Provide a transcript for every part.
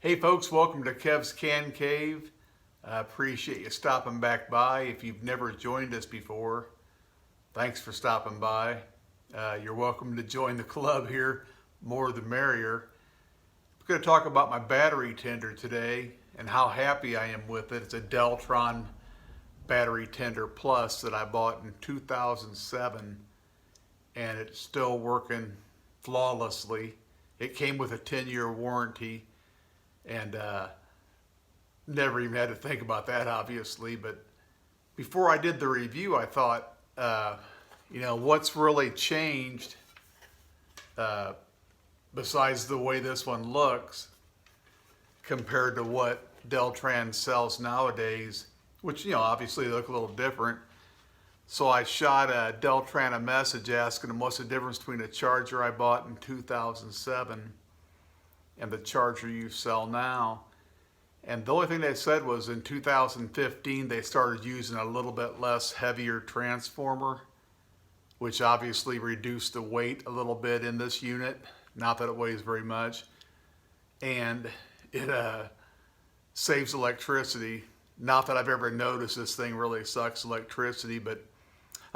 Hey folks, welcome to Kev's Can Cave. I appreciate you stopping back by. If you've never joined us before, thanks for stopping by. You're welcome to join the club here, more the merrier. I'm going to talk about my battery tender today and how happy I am with it. It's a DELTRAN-Battery Tender Plus that I bought in 2007 and it's still working flawlessly. It came with a 10-year warranty. And never even had to think about that, obviously. But before I did the review, I thought, what's really changed besides the way this one looks compared to what Deltran sells nowadays, which, obviously they look a little different. So I shot Deltran a message asking them what's the difference between a charger I bought in 2007 and the charger you sell now. And the only thing they said was in 2015 they started using a little bit less heavier transformer, which obviously reduced the weight a little bit in this unit. Not that it weighs very much. And it saves electricity. Not that I've ever noticed this thing really sucks electricity, but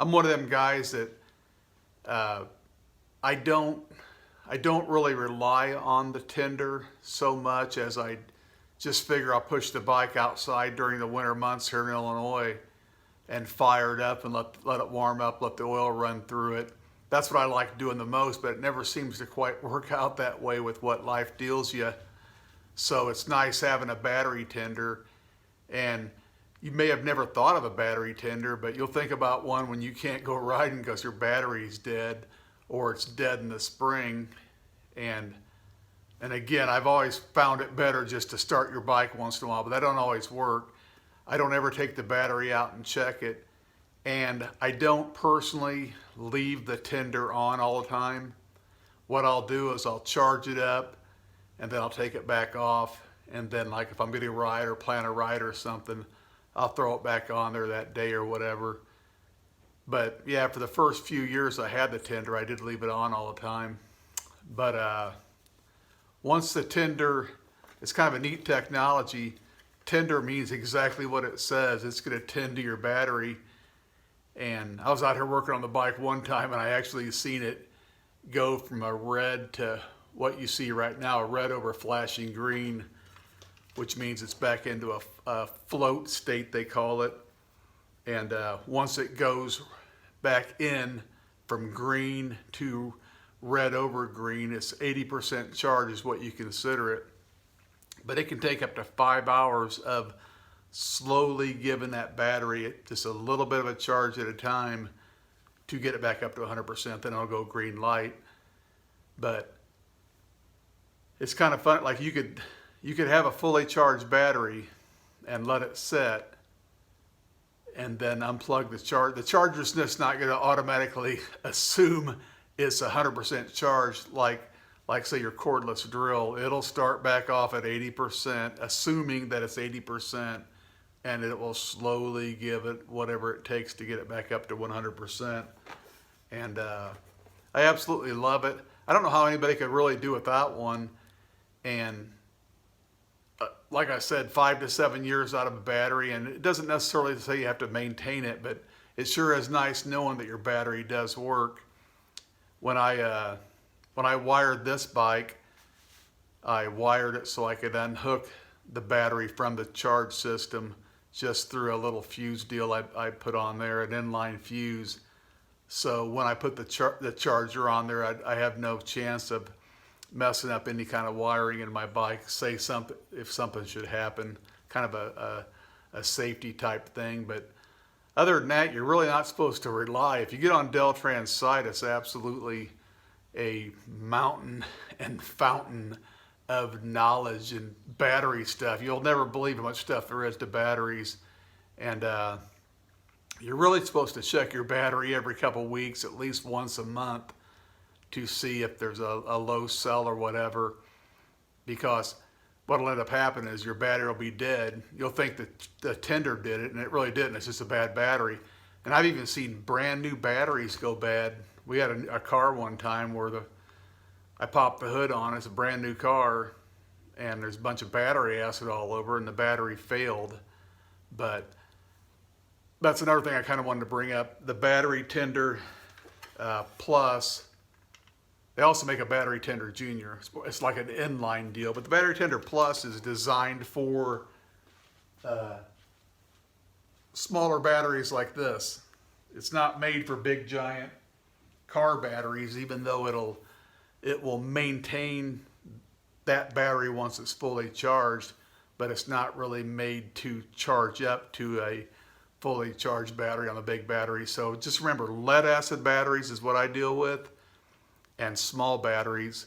I'm one of them guys that I don't really rely on the tender so much as I just figure I'll push the bike outside during the winter months here in Illinois and fire it up and let it warm up, let the oil run through it. That's what I like doing the most, but it never seems to quite work out that way with what life deals you. So it's nice having a battery tender. And you may have never thought of a battery tender, but you'll think about one when you can't go riding because your battery's dead, or it's dead in the spring. And again, I've always found it better just to start your bike once in a while, but that don't always work. I don't ever take the battery out and check it. And I don't personally leave the tender on all the time. What I'll do is I'll charge it up and then I'll take it back off. And then like if I'm going to ride or plan a ride or something, I'll throw it back on there that day or whatever. But yeah, for the first few years I had the tender, I did leave it on all the time. But once the tender, it's kind of a neat technology. Tender means exactly what it says. It's going to tend to your battery. And I was out here working on the bike one time and I actually seen it go from a red to what you see right now, a red over flashing green, which means it's back into a float state, they call it. And once it goes back in from green to red over green, it's 80% charge is what you consider it. But it can take up to 5 hours of slowly giving that battery just a little bit of a charge at a time to get it back up to 100%, then it'll go green light. But it's kind of fun, like you could have a fully charged battery and let it set and then unplug the charge. The charger's just not going to automatically assume it's 100% charged like say your cordless drill. It'll start back off at 80%, assuming that it's 80%, and it will slowly give it whatever it takes to get it back up to 100%. And I absolutely love it. I don't know how anybody could really do without one. And like I said, 5 to 7 years out of a battery, and it doesn't necessarily say you have to maintain it, but it sure is nice knowing that your battery does work. When I wired this bike, I wired it so I could unhook the battery from the charge system just through a little fuse deal I put on there, an inline fuse. So when I put the charger on there, I have no chance of messing up any kind of wiring in my bike. Say something if something should happen, kind of a safety type thing. But other than that, you're really not supposed to rely. If you get on Deltran's site, it's absolutely a mountain and fountain of knowledge and battery stuff. You'll never believe how much stuff there is to batteries. And you're really supposed to check your battery every couple weeks, at least once a month, to see if there's a low cell or whatever. Because what'll end up happening is your battery will be dead. You'll think that the tender did it, and it really didn't. It's just a bad battery. And I've even seen brand new batteries go bad. We had a car one time where I popped the hood on. It's a brand new car, and there's a bunch of battery acid all over, and the battery failed. But that's another thing I kind of wanted to bring up. The Battery Tender Plus, they also make a Battery Tender Junior. It's like an inline deal, but the Battery Tender Plus is designed for smaller batteries like this. It's not made for big giant car batteries, even though it will maintain that battery once it's fully charged, but it's not really made to charge up to a fully charged battery on a big battery. So just remember, lead acid batteries is what I deal with, and small batteries.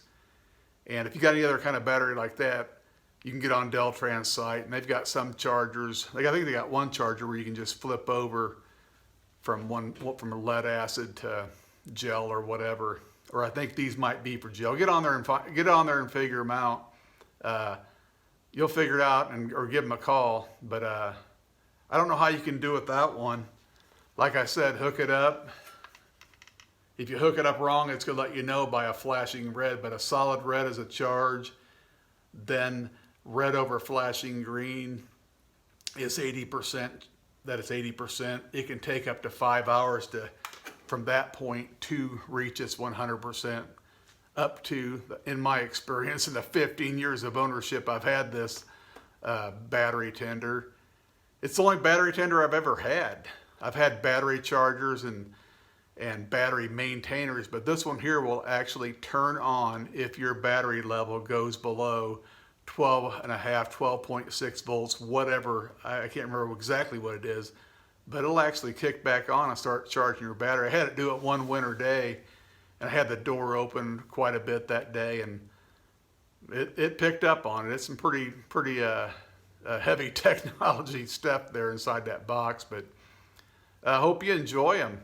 And if you got any other kind of battery like that, you can get on Deltran's site, and they've got some chargers. I think they got one charger where you can just flip over from a lead acid to gel or whatever. Or I think these might be for gel. Get on there and figure them out. You'll figure it out or give them a call. But I don't know how you can do it without one. Like I said, hook it up. If you hook it up wrong, it's going to let you know by a flashing red. But a solid red is a charge. Then red over flashing green is 80%. That it's 80%. It can take up to 5 hours from that point to reach its 100%. Up to, in my experience, in the 15 years of ownership I've had this battery tender. It's the only battery tender I've ever had. I've had battery chargers and battery maintainers, but this one here will actually turn on if your battery level goes below 12.6 volts, whatever. I can't remember exactly what it is, but it'll actually kick back on and start charging your battery. I had it do it one winter day, and I had the door open quite a bit that day, and it picked up on it. It's some pretty heavy technology stuff there inside that box, but I hope you enjoy them.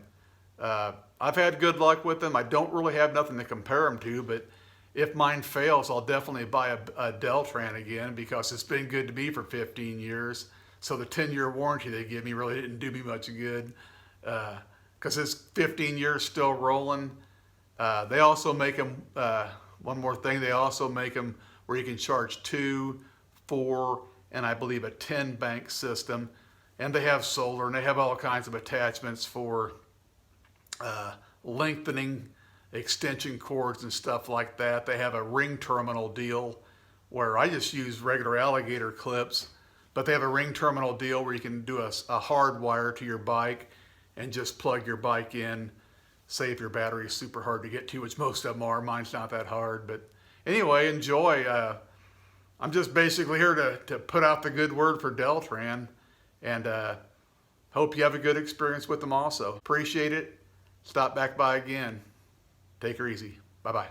I've had good luck with them. I don't really have nothing to compare them to, but if mine fails, I'll definitely buy a Deltran again, because it's been good to me for 15 years. So the 10-year warranty they give me really didn't do me much good, because it's 15 years still rolling. They also make them, one more thing, they also make them where you can charge 2, 4, and I believe a 10 bank system. And they have solar, and they have all kinds of attachments for lengthening extension cords and stuff like that. They have a ring terminal deal where I just use regular alligator clips, but they have a ring terminal deal where you can do a hard wire to your bike and just plug your bike in. Say if your battery is super hard to get to, which most of them are. Mine's not that hard, but anyway, enjoy. I'm just basically here to put out the good word for Deltran, and hope you have a good experience with them also. Appreciate it. Stop back by again. Take her easy. Bye-bye.